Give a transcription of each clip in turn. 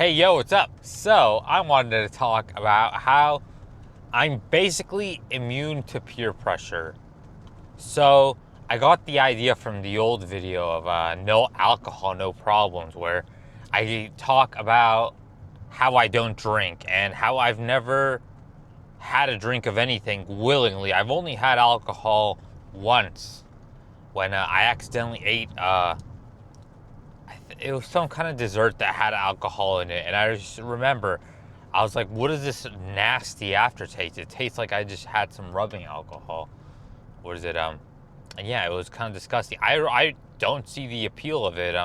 Hey, yo, what's up? So, I wanted to talk about how I'm basically immune to peer pressure. So, I got the idea from the old video of no alcohol, no problems, where I talk about how I don't drink and how I've never had a drink of anything willingly. I've only had alcohol once when I accidentally ate it was some kind of dessert that had alcohol in it, and I just remember I was like, what is this nasty aftertaste? It tastes like I just had some rubbing alcohol. What is it? And yeah, it was kind of disgusting. I don't see the appeal of it,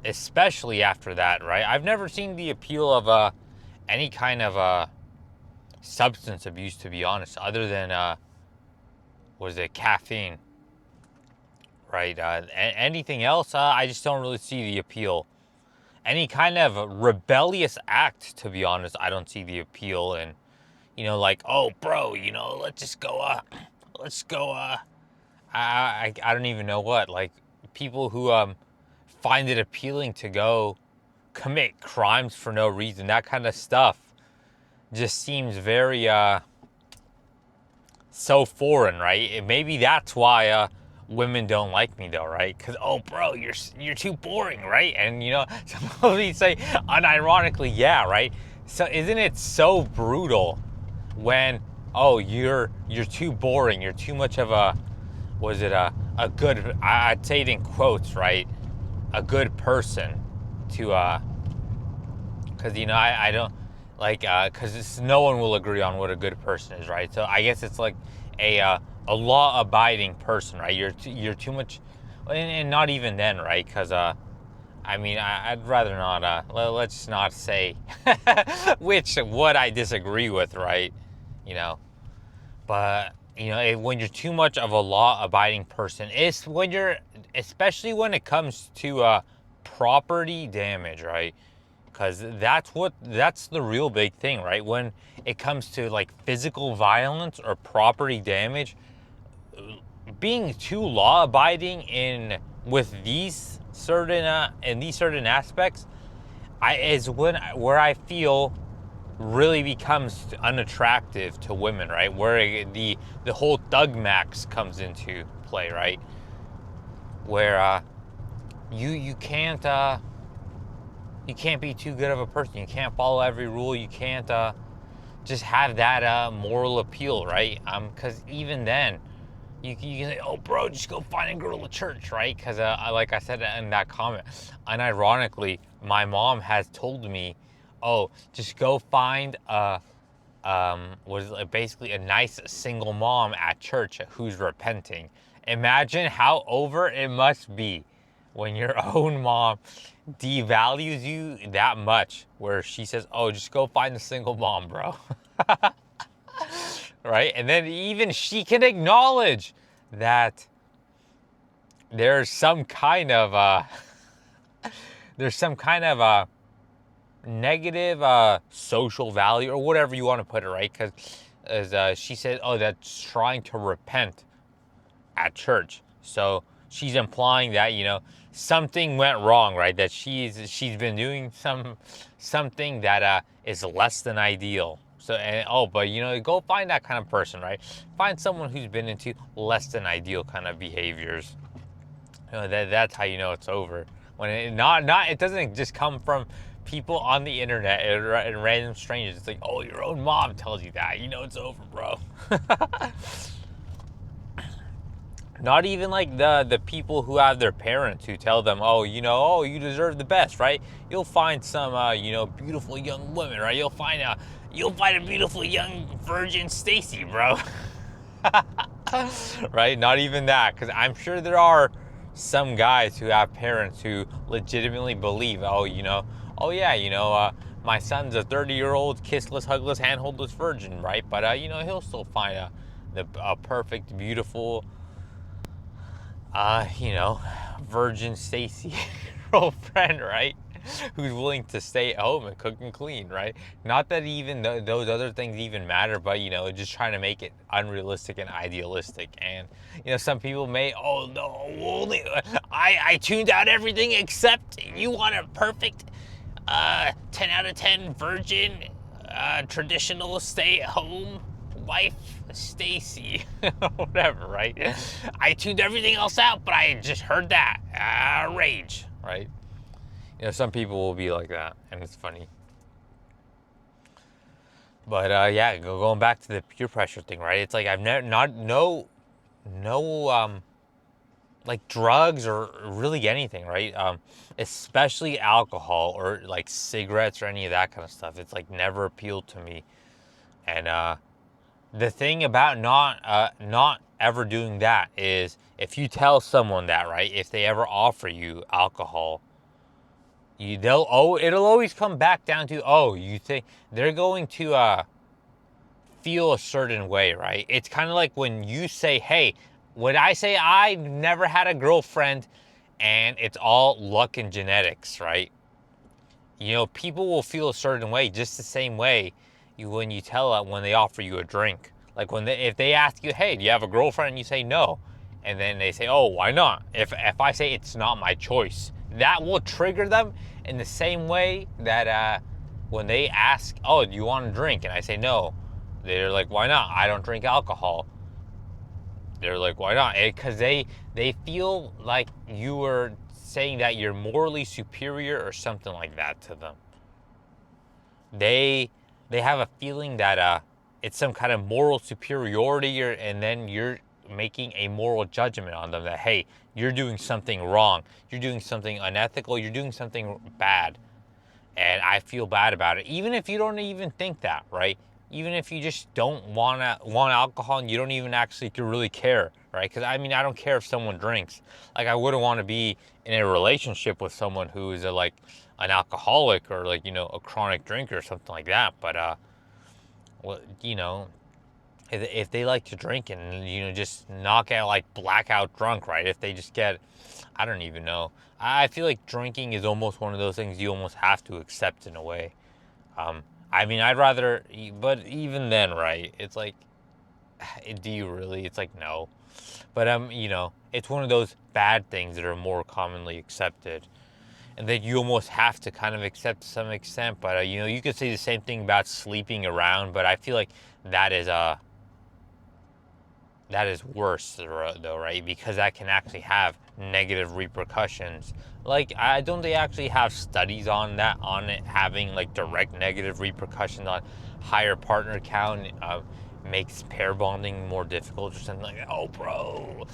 especially after that, right? I've never seen the appeal of any kind of substance abuse, to be honest, other than what is it, caffeine, right? Anything else, I just don't really see the appeal. Any kind of rebellious act, to be honest, I don't see the appeal. And like, oh, bro, let's go. I don't even know what. Like, people who find it appealing to go commit crimes for no reason, that kind of stuff, just seems very so foreign, right? Maybe that's why women don't like me, though, right? Because, oh, bro, you're too boring, right? And some of these say unironically, yeah, right? So isn't it so brutal when, oh, you're too boring, you're too much of a, was it a good, I'd say it in quotes, right? A good person to because I don't like because no one will agree on what a good person is, right? So I guess it's like a law-abiding person, right? You're too much, and not even then, right? Because I mean, I'd rather not. Let's not say what I disagree with, right? You know, but when you're too much of a law-abiding person, it's when you're, especially when it comes to property damage, right? Because that's the real big thing, right? When it comes to like physical violence or property damage, being too law abiding with these certain in these certain aspects, is where I feel really becomes unattractive to women, right? Where the whole thug max comes into play, right? Where you can't be too good of a person. You can't follow every rule. You can't just have that moral appeal, right? Because even then, you can say, "Oh, bro, just go find a girl at church," right? Because like I said in that comment, unironically, my mom has told me, "Oh, just go find basically a nice single mom at church who's repenting." Imagine how over it must be when your own mom devalues you that much, where she says, "Oh, just go find a single mom, bro." Right? And then even she can acknowledge that there's some kind of negative social value, or whatever you want to put it, right? Because as she said, oh, that's trying to repent at church. So she's implying that something went wrong, right? That she's been doing something that is less than ideal. So but go find that kind of person, right? Find someone who's been into less than ideal kind of behaviors. That's how you know it's over. When it doesn't just come from people on the internet and random strangers. It's like, oh, your own mom tells you that. It's over, bro. Not even like the people who have their parents who tell them, oh, you deserve the best, right? You'll find some, beautiful young women, right? You'll find a beautiful young virgin Stacy, bro. Right? Not even that, because I'm sure there are some guys who have parents who legitimately believe, oh, oh yeah, my son's a 30-year-old kissless, hugless, handholdless virgin, right? But he'll still find a perfect, beautiful, virgin Stacy girlfriend, right? Who's willing to stay at home and cook and clean, right? Not that even those other things even matter, but just trying to make it unrealistic and idealistic. And some people may, oh no, only I tuned out everything except you want a perfect 10 out of 10 virgin, traditional stay-at-home wife, Stacy, whatever, right? I tuned everything else out, but I just heard that. Rage, right? Some people will be like that, and it's funny. But yeah, going back to the peer pressure thing, right? It's like I've never not no like drugs or really anything, right? Especially alcohol or like cigarettes or any of that kind of stuff. It's like never appealed to me. And the thing about not ever doing that is if you tell someone that, right? If they ever offer you alcohol, it'll always come back down to, you think they're going to feel a certain way, right? It's kind of like when you say, hey, when I say I never had a girlfriend and it's all luck and genetics, right? People will feel a certain way just the same way when you tell when they offer you a drink. Like if they ask you, hey, do you have a girlfriend? And you say no. And then they say, oh, why not? If I say it's not my choice, that will trigger them in the same way that when they ask, oh, do you want a drink? And I say no. They're like, why not? I don't drink alcohol. They're like, why not? Because they feel like you were saying that you're morally superior or something like that to them. They have a feeling that it's some kind of moral superiority, and then you're making a moral judgment on them that, hey, you're doing something wrong, you're doing something unethical, you're doing something bad, and I feel bad about it. Even if you don't even think that, right? Even if you just don't want alcohol and you don't even actually really care, right? Because I don't care if someone drinks. Like, I wouldn't want to be in a relationship with someone who is like an alcoholic or like a chronic drinker or something like that. But well, if they like to drink and just knock out, like, blackout drunk, right? If they just get, I don't even know. I feel like drinking is almost one of those things you almost have to accept in a way. I'd rather, but even then, right? It's like, do you really? It's like, no. But it's one of those bad things that are more commonly accepted, and that you almost have to kind of accept to some extent. But you could say the same thing about sleeping around, but I feel like that is worse, though, right? Because that can actually have negative repercussions. Like, don't they actually have studies on that, on it having like direct negative repercussions on higher partner count, makes pair bonding more difficult or something like that? Oh, bro,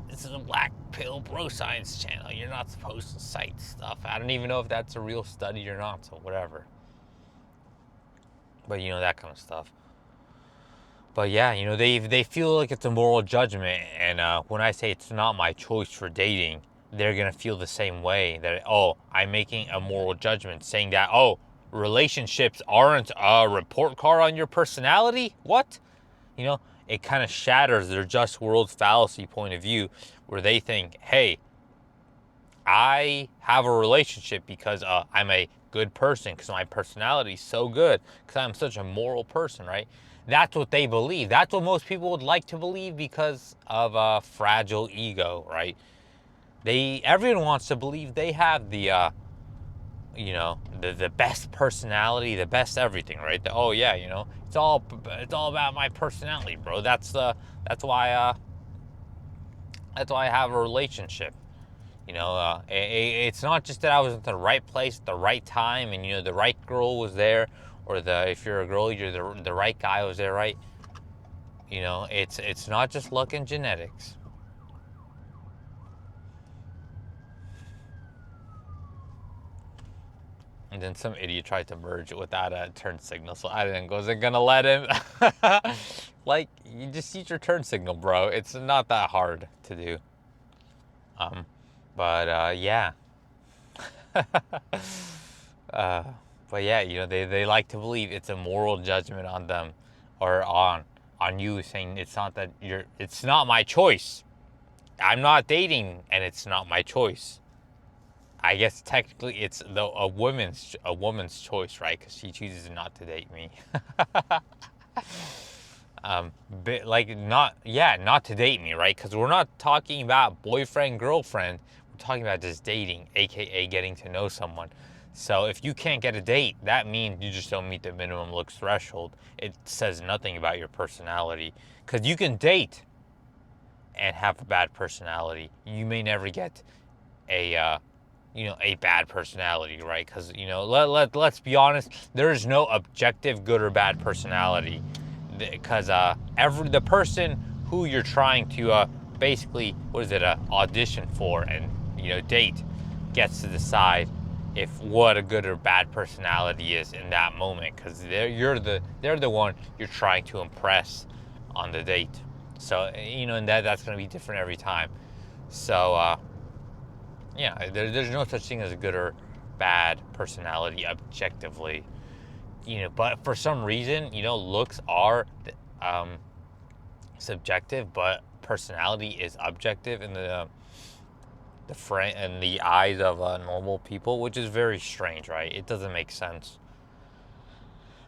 this is a black pill bro science channel. You're not supposed to cite stuff. I don't even know if that's a real study or not, so whatever. But that kind of stuff. But yeah, they feel like it's a moral judgment, and when I say it's not my choice for dating, they're gonna feel the same way, that, oh, I'm making a moral judgment, saying that, oh, relationships aren't a report card on your personality. What? It kind of shatters their just world fallacy point of view, where they think, hey, I have a relationship because I'm a good person, because my personality is so good, because I'm such a moral person, right? That's what they believe. That's what most people would like to believe because of a fragile ego, right? Everyone wants to believe they have the best personality, the best everything, right? Oh yeah, it's all about my personality, bro. That's why I have a relationship. It's not just that I was at the right place at the right time, and the right girl was there, or if you're a girl, you're the right guy was there, right? It's not just luck and genetics. And then some idiot tried to merge it without a turn signal, so I wasn't gonna let him. Like, you just use your turn signal, bro. It's not that hard to do. But yeah. But yeah, they like to believe it's a moral judgment on them, or on you, saying it's not my choice. I'm not dating, and it's not my choice. I guess technically it's a woman's choice, right? Because she chooses not to date me. But like, not to date me, right? Because we're not talking about boyfriend girlfriend. We're talking about just dating, aka getting to know someone. So if you can't get a date, that means you just don't meet the minimum looks threshold. It says nothing about your personality. Because you can date and have a bad personality. You may never get a a bad personality, right? Because let's be honest, there is no objective good or bad personality. Because the person who you're trying to basically, what is it, audition for and date, gets to decide if what a good or bad personality is in that moment, because they're the one you're trying to impress on the date. So and that's going to be different every time. So yeah, there's no such thing as a good or bad personality objectively. But for some reason, looks are subjective, but personality is objective in the eyes of normal people, which is very strange, right? It doesn't make sense.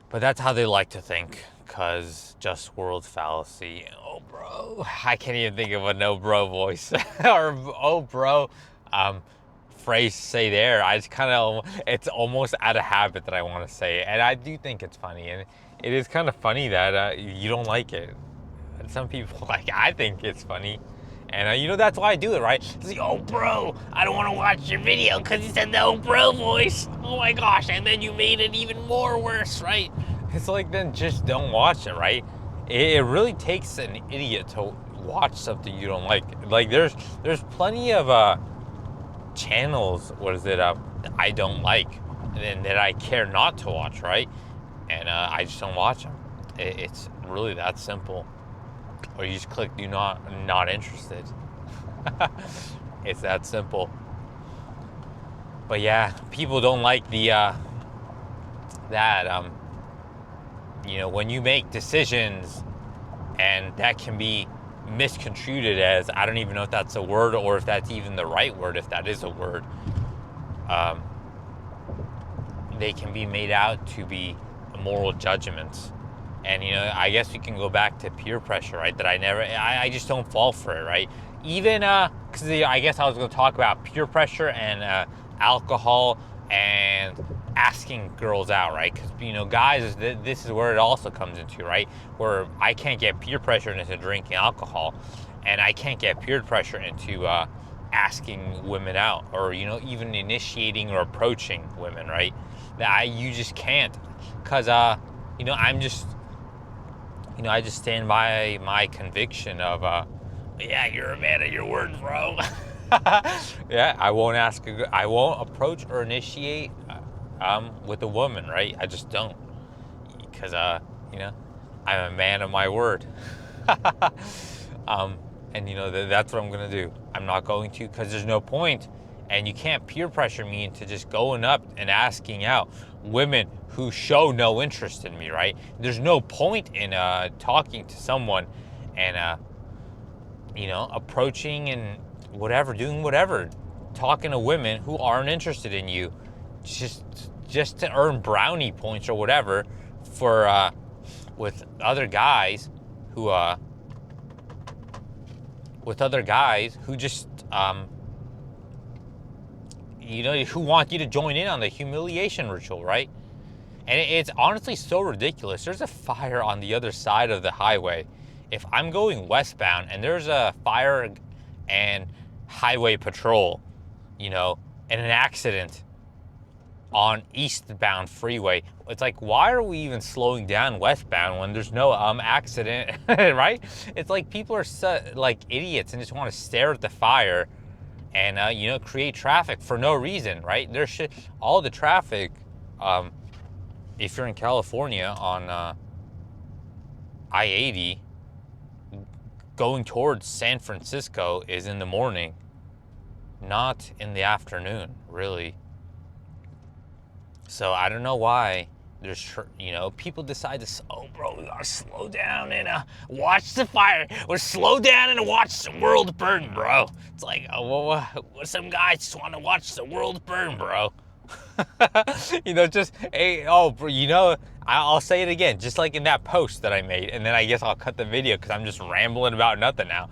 But that's how they like to think, because just world fallacy. Oh, bro. I can't even think of a no bro voice. Or, oh, bro. Phrase to say there. I just kind of, it's almost out of habit that I want to say it. And I do think it's funny. And it is kind of funny that you don't like it. And some people, I think it's funny. And that's why I do it, right? It's like, oh, bro, I don't want to watch your video because you said the oh, bro voice. Oh, my gosh. And then you made it even more worse, right? It's like, then just don't watch it, right? It really takes an idiot to watch something you don't like. Like, there's plenty of channels, I don't like, and that I care not to watch, right? And I just don't watch them. It's really that simple. Or you just click do not interested. It's that simple. But yeah, people don't like when you make decisions, and that can be misconstrued as, I don't even know if that's a word or if that's even the right word, if that is a word. They can be made out to be moral judgments. And, I guess we can go back to peer pressure, right? That I just don't fall for it, right? Even, because I guess I was going to talk about peer pressure and alcohol and asking girls out, right? Because, guys, this is where it also comes into, right? Where I can't get peer pressure into drinking alcohol, and I can't get peer pressure into asking women out, or, even initiating or approaching women, right? You just can't. Because, I'm just... I just stand by my conviction of, yeah, you're a man of your word, bro. Yeah, I won't approach or initiate with a woman, right? I just don't, because I'm a man of my word. And that's what I'm gonna do. I'm not going to, because there's no point, and you can't peer pressure me into just going up and asking out women who show no interest in me, right? There's no point in talking to someone and approaching and doing whatever, talking to women who aren't interested in you, just to earn brownie points or whatever for with other guys who just who want you to join in on the humiliation ritual, right? And it's honestly so ridiculous. There's a fire on the other side of the highway. If I'm going westbound and there's a fire and highway patrol, and an accident on eastbound freeway, it's like, why are we even slowing down westbound when there's no accident, right? It's like people are like idiots and just want to stare at the fire and create traffic for no reason, right? All the traffic, if you're in California on I-80 going towards San Francisco, is in the morning, not in the afternoon, really. So I don't know why there's people decide to, oh, bro, we gotta slow down and watch the fire. We're slow down and watch the world burn, bro. It's like, oh, well, some guys just want to watch the world burn, bro. Just, hey, oh, bro, I'll say it again, just like in that post that I made, and then I guess I'll cut the video because I'm just rambling about nothing now.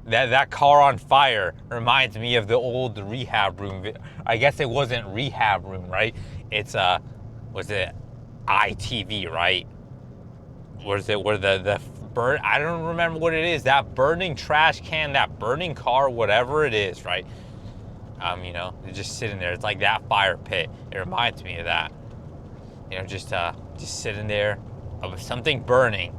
That car on fire reminds me of the old rehab room. I guess it wasn't rehab room, right? It's was it ITV, right? Was it where the burn? I don't remember what it is. That burning trash can, that burning car, whatever it is, right? You know, they're just sitting there. It's like that fire pit. It reminds me of that. You know, just sitting there of something burning.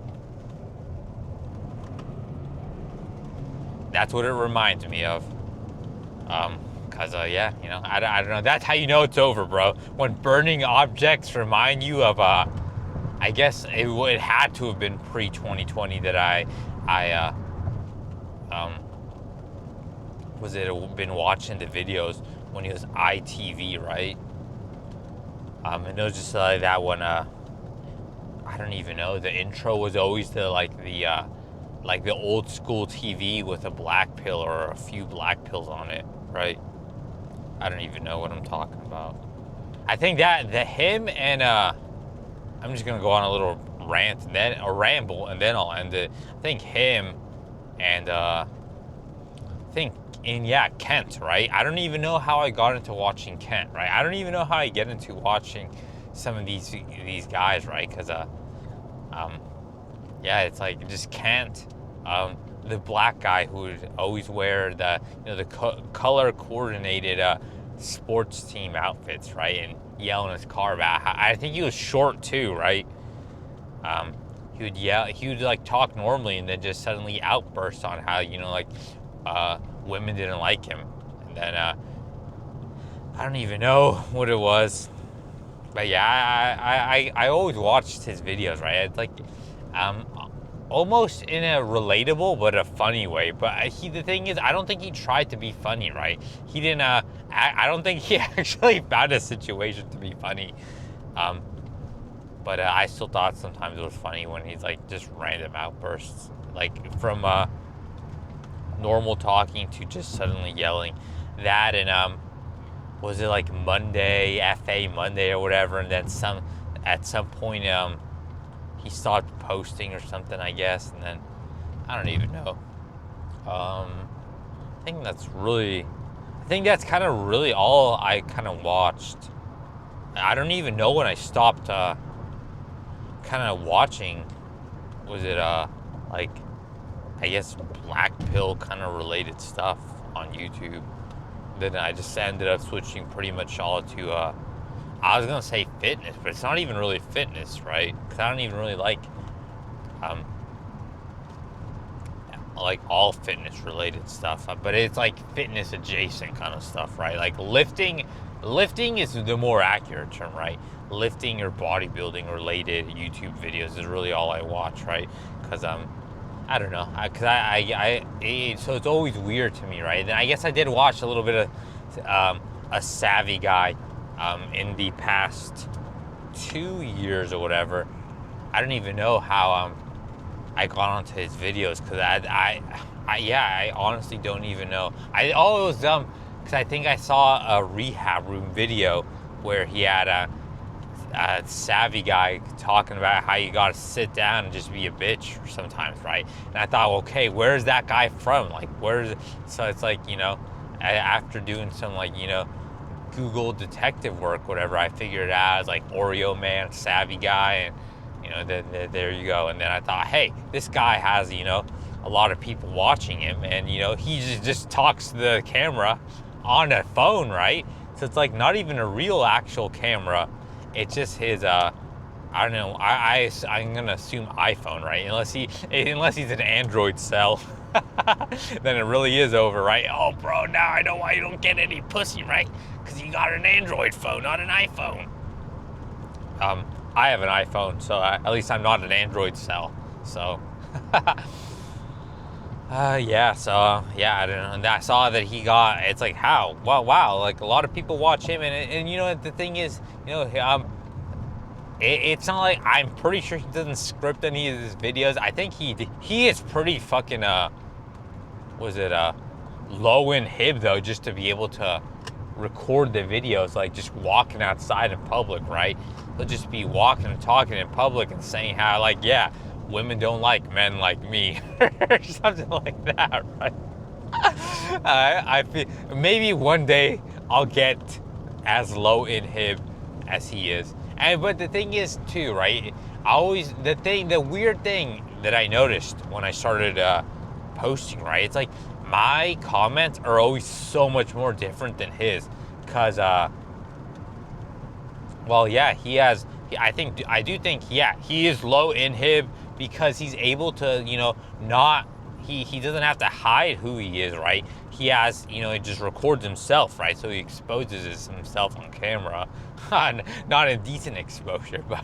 That's what it reminds me of. Cause yeah, you know, I don't know. That's how you know it's over, bro. When burning objects remind you of I guess it had to have been pre 2020 that I was it been watching the videos when he was ITV, right? And it was just that one. I don't even know. The intro was always the old school TV with a black pill or a few black pills on it, right? I don't even know what I'm talking about. I think that him and I'm just gonna go on a little rant and then a ramble and then I'll end it. I think him and yeah, Kent, right? I don't even know how I got into watching Kent, right? I don't even know how I get into watching some of these guys, right? Because yeah, it's like just Kent, the black guy who would always wear the the color coordinated sports team outfits, right? And yell in his car about I think he was short too, right? He would yell, he would like talk normally and then just suddenly outburst on how women didn't like him, and then I don't even know what it was, but yeah, I always watched his videos, right? It's like almost in a relatable but a funny way. But the thing is, I don't think he tried to be funny, right? He didn't. I don't think he actually found a situation to be funny. But I still thought sometimes it was funny when he's like just random outbursts, like from normal talking to just suddenly yelling. That and was it like Monday, FA Monday or whatever, and then at some point he stopped posting or something, I guess, and then I don't even know. I think that's kind of really all I kind of watched. I don't even know when I stopped kind of watching. Was it like I guess black pill kind of related stuff on YouTube? Then I just ended up switching pretty much all to I was gonna say fitness, but it's not even really fitness, right? Because I don't even really like all fitness related stuff, but it's like fitness adjacent kind of stuff, right? Like lifting is the more accurate term, right? Lifting or bodybuilding related YouTube videos is really all I watch, right? Because I don't know, so it's always weird to me, right? And I guess I did watch a little bit of a savvy guy in the past 2 years or whatever. I don't even know how I got onto his videos, because I honestly don't even know. It was because I think I saw a rehab room video where he had a savvy guy talking about how you gotta sit down and just be a bitch sometimes, right? And I thought, okay, where's that guy from? Like, so it's like, after doing some Google detective work, whatever, I figured it out as like Oreo Man, savvy guy, and there you go. And then I thought, hey, this guy has a lot of people watching him, and he just talks to the camera on a phone, right? So it's like not even a real actual camera. It's just his I don't know, I'm gonna assume iPhone, right? Unless he's an Android cell. Then it really is over, right? Oh, bro, now I know why you don't get any pussy, right? Because you got an Android phone, not an iPhone. I have an iPhone, so at least I'm not an Android cell. So, yeah. So, yeah, I don't know. And I saw that he got. It's like, how? Wow. Like a lot of people watch him, and the thing is, it's not like, I'm pretty sure he doesn't script any of his videos. I think he is pretty fucking low in hib though, just to be able to record the videos, like just walking outside in public, right? He'll just be walking and talking in public and saying how, like, yeah, women don't like men like me, or something like that, right? I feel maybe one day I'll get as low in hib as he is. And but the thing is too, right? The weird thing that I noticed when I started posting, right? It's like my comments are always so much more different than his, cause well, yeah, he has. I do think, yeah, he is low inhib because he's able to, not. He doesn't have to hide who he is, right? He has, he just records himself, right? So he exposes himself on camera, not a decent exposure, but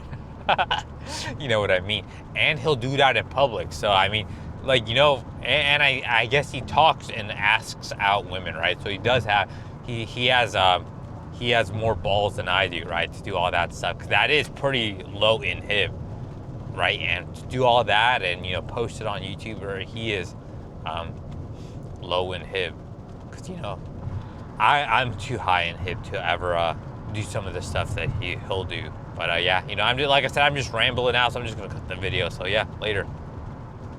you know what I mean. And he'll do that in public. So I mean, like, and I guess he talks and asks out women, right? So he does have, he has more balls than I do, right, to do all that stuff, because that is pretty low in him, right? And to do all that and post it on YouTube, where he is low in him, because I'm too high in him to ever do some of the stuff that he'll do. But yeah, I'm just, like I said, I'm just rambling out, so I'm just gonna cut the video. So yeah, later.